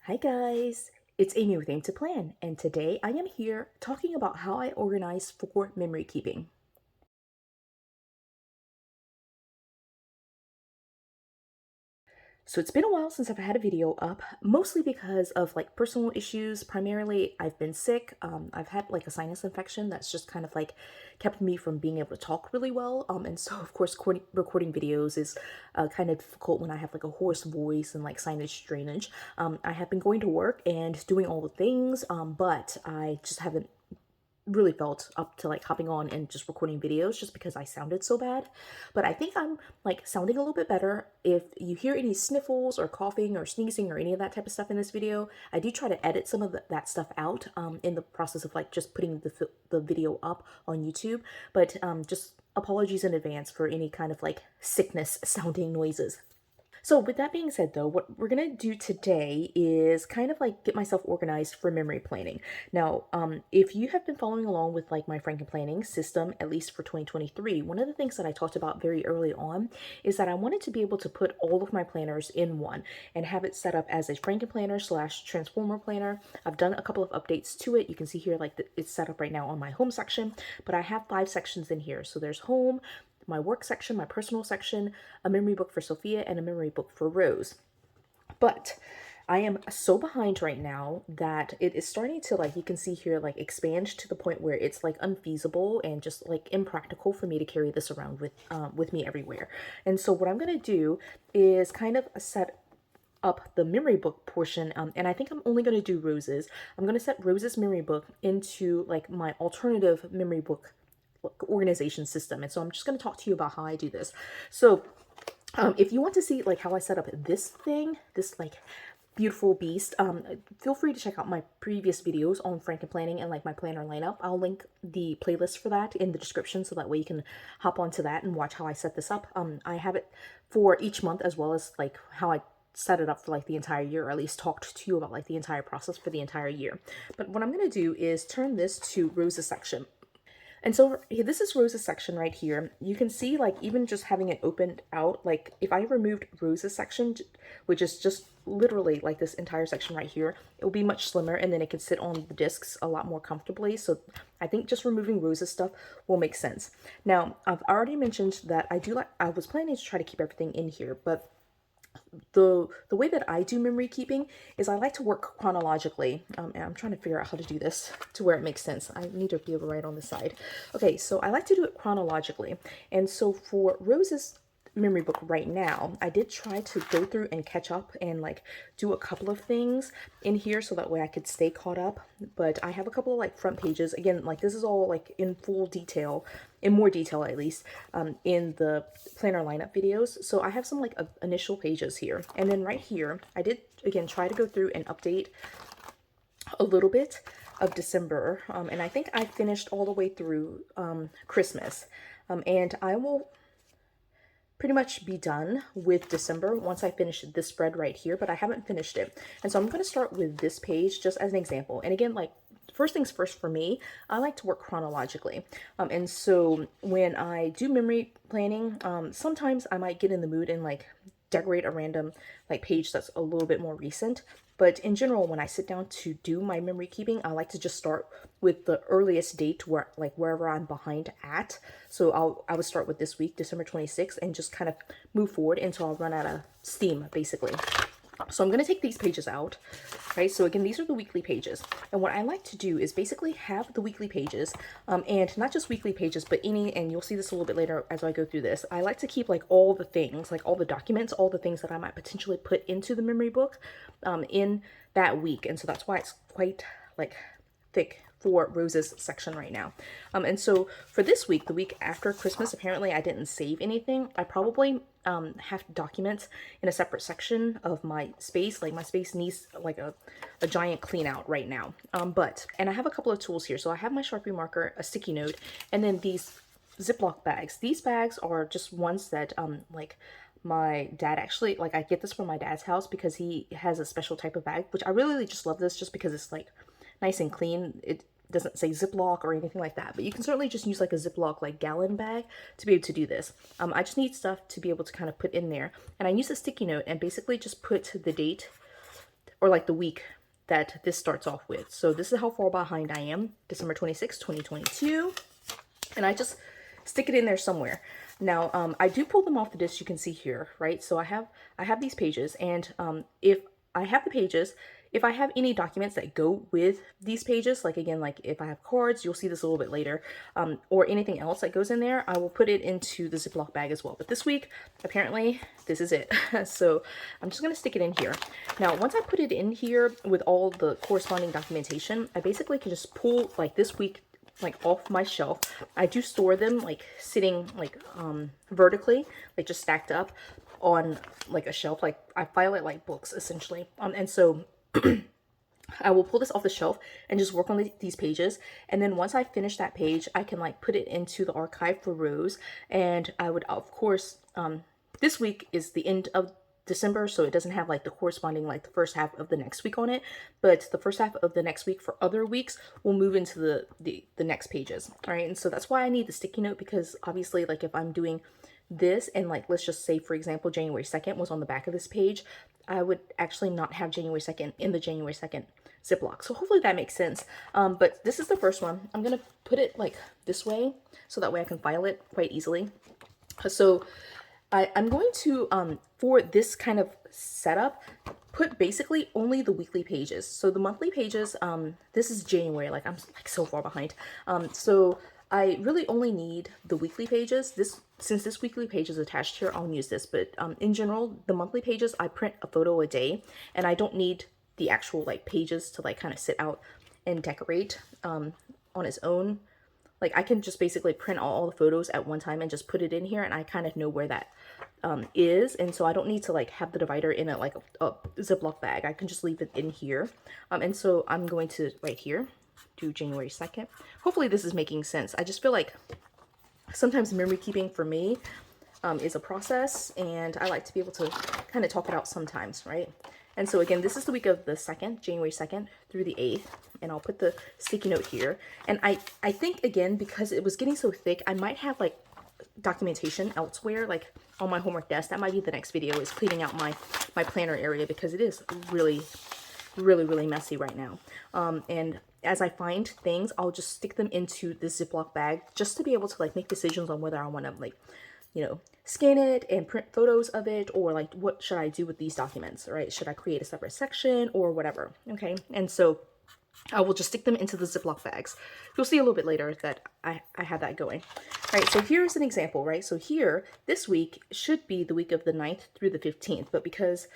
Hi guys, it's Amy with Aim to Plan, and today I am here talking about how I organize for memory keeping. So it's been a while since I've had a video up, mostly because of like personal issues. Primarily, I've been sick. I've had like a sinus infection that's just kind of like kept me from being able to talk really well. And so of course, recording videos is kind of difficult when I have like a hoarse voice and like sinus drainage. I have been going to work and doing all the things, but I just haven't really felt up to like hopping on and just recording videos just because I sounded so bad. But I think I'm like sounding a little bit better. If you hear any sniffles or coughing or sneezing or any of that type of stuff in this video, I do try to edit some of that stuff out in the process of like just putting the video up on YouTube. But just apologies in advance for any kind of like sickness sounding noises. So with that being said though, what we're gonna do today is kind of like get myself organized for memory planning. Now, if you have been following along with like my Franken-planning system, at least for 2023, one of the things that I talked about very early on is that I wanted to be able to put all of my planners in one and have it set up as a Franken-planner slash transformer planner. I've done a couple of updates to it. You can see here like it's set up right now on my home section, but I have 5 sections in here. So there's home, my work section, my personal section, a memory book for Sophia, and a memory book for Rose. But I am so behind right now that it is starting to, like you can see here, like expand to the point where it's like unfeasible and just like impractical for me to carry this around with me everywhere. And so what I'm gonna do is kind of set up the memory book portion, and I think I'm only going to do Rose's. I'm going to set Rose's memory book into like my alternative memory book organization system. And so I'm just going to talk to you about how I do this. So if you want to see like how I set up this thing, this like beautiful beast, feel free to check out my previous videos on Franken-planning and like my planner lineup. I'll link the playlist for that in the description so that way you can hop onto that and watch how I set this up. I have it for each month as well as like how I set it up for like the entire year, or at least talked to you about like the entire process for the entire year. But what I'm going to do is turn this to Rose's section. And so this is Rose's section right here. You can see like even just having it opened out, like if I removed Rose's section, which is just literally like this entire section right here, it will be much slimmer and then it can sit on the discs a lot more comfortably. So I think just removing Rose's stuff will make sense. Now, I've already mentioned that I was planning to try to keep everything in here, but the way that I do memory keeping is I like to work chronologically, and I'm trying to figure out how to do this to where it makes sense. I need to be able to write on the side. Okay, so I like to do it chronologically, and so for Rose's memory book right now, I did try to go through and catch up and like do a couple of things in here so that way I could stay caught up. But I have a couple of like front pages. Again, like this is all like in full detail, in more detail at least, in the planner lineup videos. So I have some like initial pages here. And then right here, I did again try to go through and update a little bit of December. And I think I finished all the way through Christmas. And I will pretty much be done with December once I finish this spread right here, but I haven't finished it. And so I'm going to start with this page just as an example. And again, like first things first for me, I like to work chronologically. And so when I do memory planning, sometimes I might get in the mood and like decorate a random like page that's a little bit more recent. But in general, when I sit down to do my memory keeping, I like to just start with the earliest date where like wherever I'm behind at. So I would start with this week, December 26th, and just kind of move forward until I'll run out of steam, basically. So I'm going to take these pages out, right? So again, these are the weekly pages. And what I like to do is basically have the weekly pages, and not just weekly pages, but and you'll see this a little bit later as I go through this. I like to keep like all the things, like all the documents, all the things that I might potentially put into the memory book in that week. And so that's why it's quite like thick for Rose's section right now. And so for this week, the week after Christmas, apparently I didn't save anything. I probably have documents in a separate section of my space. Like my space needs like a giant clean out right now. And I have a couple of tools here. So I have my Sharpie marker, a sticky note, and then these Ziploc bags. These bags are just ones that like my dad actually, like I get this from my dad's house because he has a special type of bag, which I really just love this just because it's like nice and clean. It doesn't say Ziploc or anything like that, but you can certainly just use like a Ziploc like gallon bag to be able to do this. I just need stuff to be able to kind of put in there, and I use a sticky note and basically just put the date or like the week that this starts off with. So this is how far behind I am, December 26, 2022. And I just stick it in there somewhere. Now, I do pull them off the disc, you can see here, right? So I have these pages, and if I have the pages, if I have any documents that go with these pages, like again, like if I have cards, you'll see this a little bit later, or anything else that goes in there, I will put it into the Ziploc bag as well. But this week, apparently, this is it. So I'm just gonna stick it in here. Now, once I put it in here with all the corresponding documentation, I basically can just pull like this week like off my shelf. I do store them like sitting like vertically, like just stacked up on like a shelf. Like I file it like books essentially. And so I will pull this off the shelf and just work on these pages. And then once I finish that page, I can like put it into the archive for rows. And I would, of course, this week is the end of December, so it doesn't have like the corresponding like the first half of the next week on it, but the first half of the next week for other weeks will move into the next pages. All right, and so that's why I need the sticky note, because obviously like if I'm doing this and like let's just say for example January 2nd was on the back of this page, I would actually not have January 2nd in the January 2nd Ziploc. So hopefully that makes sense. But this is the first one. I'm gonna put it like this way so that way I can file it quite easily. So I'm going to, for this kind of setup, put basically only the weekly pages. So the monthly pages, this is January, like I'm like so far behind. So I really only need the weekly pages. Since this weekly page is attached here, I'll use this. But in general, the monthly pages, I print a photo a day, and I don't need the actual like pages to like kind of sit out and decorate on its own. Like I can just basically print all the photos at one time and just put it in here, and I kind of know where that is, and so I don't need to like have the divider in a Ziploc bag. I can just leave it in here. And so I'm going to right here do January 2nd. Hopefully this is making sense. I just feel like sometimes memory keeping for me is a process, and I like to be able to kind of talk it out sometimes, right? And so again, this is the week of the 2nd, January 2nd through the 8th, and I'll put the sticky note here. And I think again, because it was getting so thick, I might have like documentation elsewhere, like on my homework desk. That might be the next video, is cleaning out my planner area, because it is really messy right now. And as I find things, I'll just stick them into this Ziploc bag just to be able to like make decisions on whether I want to like, you know, scan it and print photos of it, or like what should I do with these documents, right? Should I create a separate section or whatever? Okay, and so I will just stick them into the Ziploc bags. You'll see a little bit later that I have that going. All right, so here's an example, right? So here, this week should be the week of the 9th through the 15th, but because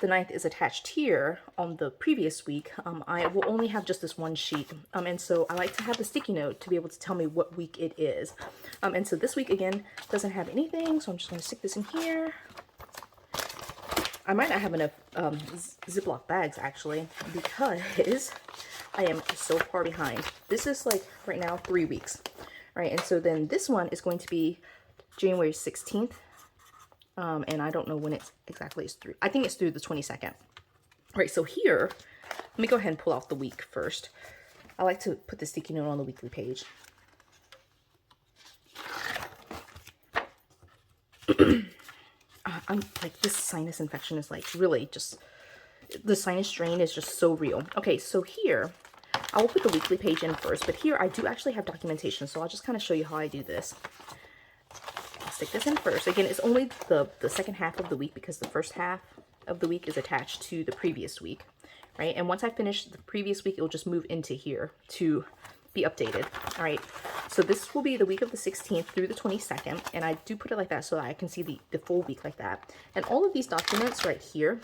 the 9th is attached here on the previous week, I will only have just this one sheet. And so I like to have the sticky note to be able to tell me what week it is. And so this week, again, doesn't have anything, so I'm just going to stick this in here. I might not have enough Ziploc bags, actually, because I am so far behind. This is like, right now, 3 weeks. Right, and so then this one is going to be January 16th. And I don't know when it's exactly is through. I think it's through the 22nd. All right, so here, let me go ahead and pull out the week first. I like to put the sticky note on the weekly page. I'm like, this sinus infection is like really just, the sinus strain is just so real. Okay, so here, I will put the weekly page in first, but here I do actually have documentation, so I'll just kind of show you how I do this. Stick this in first. Again, it's only the second half of the week, because the first half of the week is attached to the previous week, right? And once I finish the previous week, it will just move into here to be updated. All right, so this will be the week of the 16th through the 22nd, and I do put it like that so that I can see the full week like that. And all of these documents right here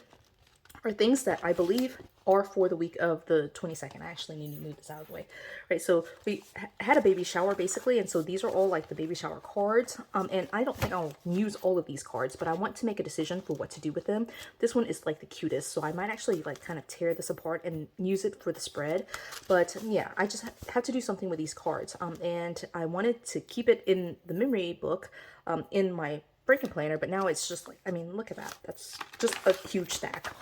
are things that I believe are for the week of the 22nd. I actually need to move this out of the way. Right, so we had a baby shower basically, and so these are all like the baby shower cards. And I don't think I'll use all of these cards, but I want to make a decision for what to do with them. This one is like the cutest, so I might actually like kind of tear this apart and use it for the spread. But yeah, I just had to do something with these cards. And I wanted to keep it in the memory book in my breaking planner, but now it's just like, I mean, look at that. That's just a huge stack.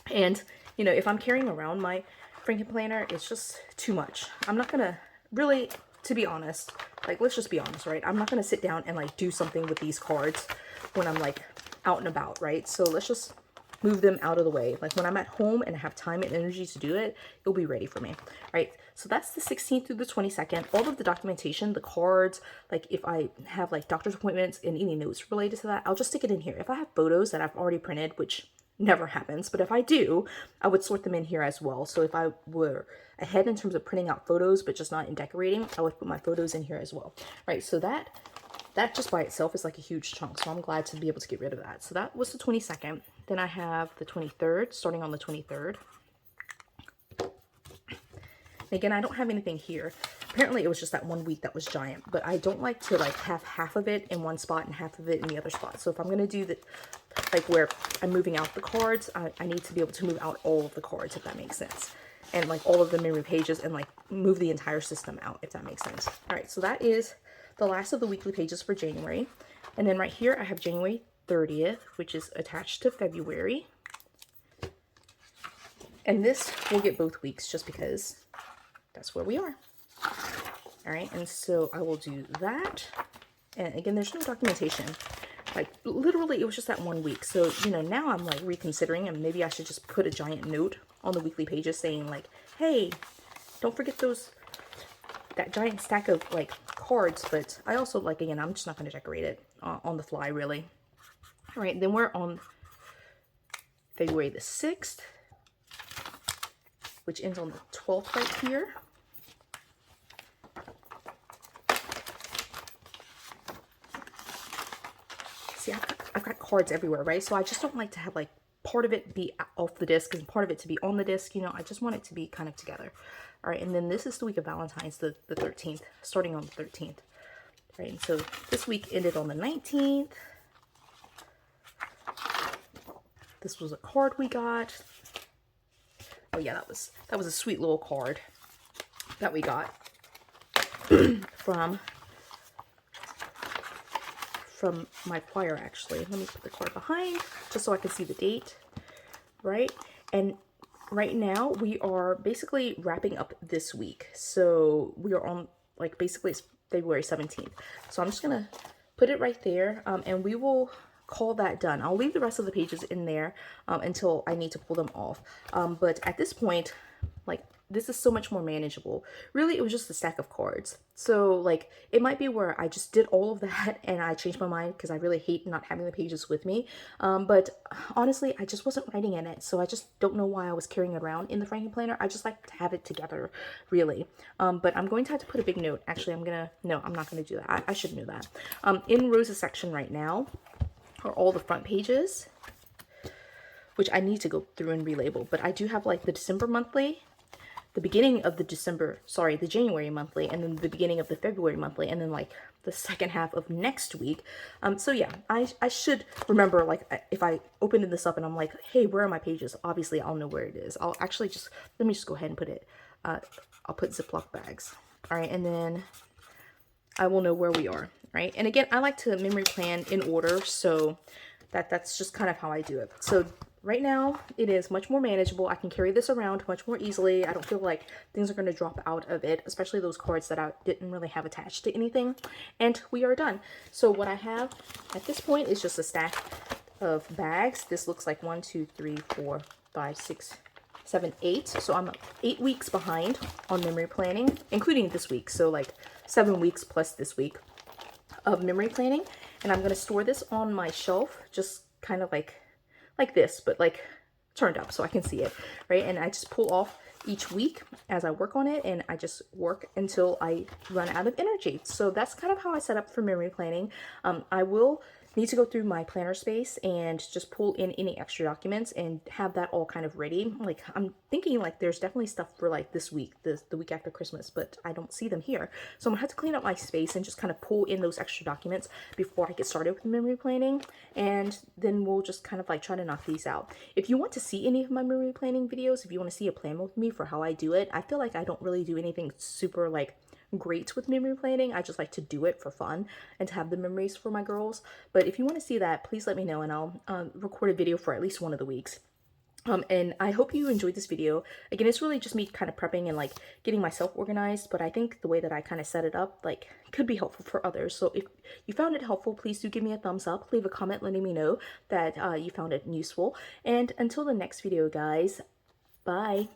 And, you know, if I'm carrying around my Franken planner, it's just too much. I'm not gonna really, to be honest, like, let's just be honest, right? I'm not gonna sit down and like do something with these cards when I'm like out and about, right? So let's just move them out of the way. Like when I'm at home and I have time and energy to do it, it'll be ready for me. All right, so that's the 16th through the 22nd. All of the documentation, the cards, like if I have like doctor's appointments and any notes related to that, I'll just stick it in here. If I have photos that I've already printed, which never happens, but if I do, I would sort them in here as well. So if I were ahead in terms of printing out photos but just not in decorating, I would put my photos in here as well. Right, so that just by itself is like a huge chunk, so I'm glad to be able to get rid of that. So that was the 22nd. Then I have the 23rd, starting on the 23rd. Again, I don't have anything here. Apparently it was just that one week that was giant, but I don't like to like have half of it in one spot and half of it in the other spot. So if I'm gonna do the, like where I'm moving out the cards, I need to be able to move out all of the cards, if that makes sense. And like all of the memory pages, and like move the entire system out, if that makes sense. All right, so that is the last of the weekly pages for January. And then right here I have January 30th, which is attached to February. And this will get both weeks just because that's where we are. All right, and so I will do that. And again, there's no documentation. Like literally it was just that one week. So, you know, now I'm like reconsidering, and maybe I should just put a giant note on the weekly pages saying like, hey, don't forget that giant stack of like cards. But I also like, again, I'm just not going to decorate it on the fly really. All right, then we're on February the 6th, which ends on the 12th right here. See, I've got cards everywhere, right? So I just don't like to have like part of it be off the disc and part of it to be on the disc. You know, I just want it to be kind of together. All right, and then this is the week of Valentine's, the 13th, starting on the 13th. All right, and so this week ended on the 19th. This was a card we got. Oh yeah, that was a sweet little card that we got from my choir, actually. Let me put the card behind just so I can see the date, right? And right now we are basically wrapping up this week. So we are on, like, basically it's February 17th. So I'm just gonna put it right there, and we will call that done. I'll leave the rest of the pages in there until I need to pull them off. But at this point, like, this is so much more manageable. Really, it was just a stack of cards. So, like, it might be where I just did all of that and I changed my mind because I really hate not having the pages with me. But honestly, I just wasn't writing in it. So I just don't know why I was carrying it around in the Franken planner. I just like to have it together, really. But I'm going to have to put a big note. Actually, no, I'm not going to do that. I should know that. In Rose's section right now are all the front pages, which I need to go through and relabel. But I do have, like, the December monthly, the beginning of the January monthly, and then the beginning of the February monthly, and then like the second half of next week. So yeah, I should remember, like, if I open this up and I'm like, hey, where are my pages? Obviously I'll know where it is. I'll actually let me just go ahead and put it, I'll put Ziploc bags. All right, and then I will know where we are, right? And again, I like to memory plan in order, so that's just kind of how I do it. So right now, it is much more manageable. I can carry this around much more easily. I don't feel like things are going to drop out of it, especially those cards that I didn't really have attached to anything. And we are done. So what I have at this point is just a stack of bags. This looks like 1, 2, 3, 4, 5, 6, 7, 8. So I'm 8 weeks behind on memory planning, including this week. So like 7 weeks plus this week of memory planning. And I'm going to store this on my shelf, just kind of like this, but like turned up so I can see it, right? And I just pull off each week as I work on it, and I just work until I run out of energy. So that's kind of how I set up for memory planning. I will need to go through my planner space and just pull in any extra documents and have that all kind of ready. Like, I'm thinking like there's definitely stuff for like this week, the week after Christmas, but I don't see them here. So I'm gonna have to clean up my space and just kind of pull in those extra documents before I get started with memory planning. And then we'll just kind of like try to knock these out. If you want to see any of my memory planning videos, if you want to see a plan with me for how I do it, I feel like I don't really do anything super like great with memory planning. I just like to do it for fun and to have the memories for my girls. But if you want to see that, please let me know, and I'll record a video for at least one of the weeks. And I hope you enjoyed this video. Again, it's really just me kind of prepping and like getting myself organized, but I think the way that I kind of set it up like could be helpful for others. So if you found it helpful, please do give me a thumbs up, leave a comment letting me know that you found it useful. And until the next video, guys, bye.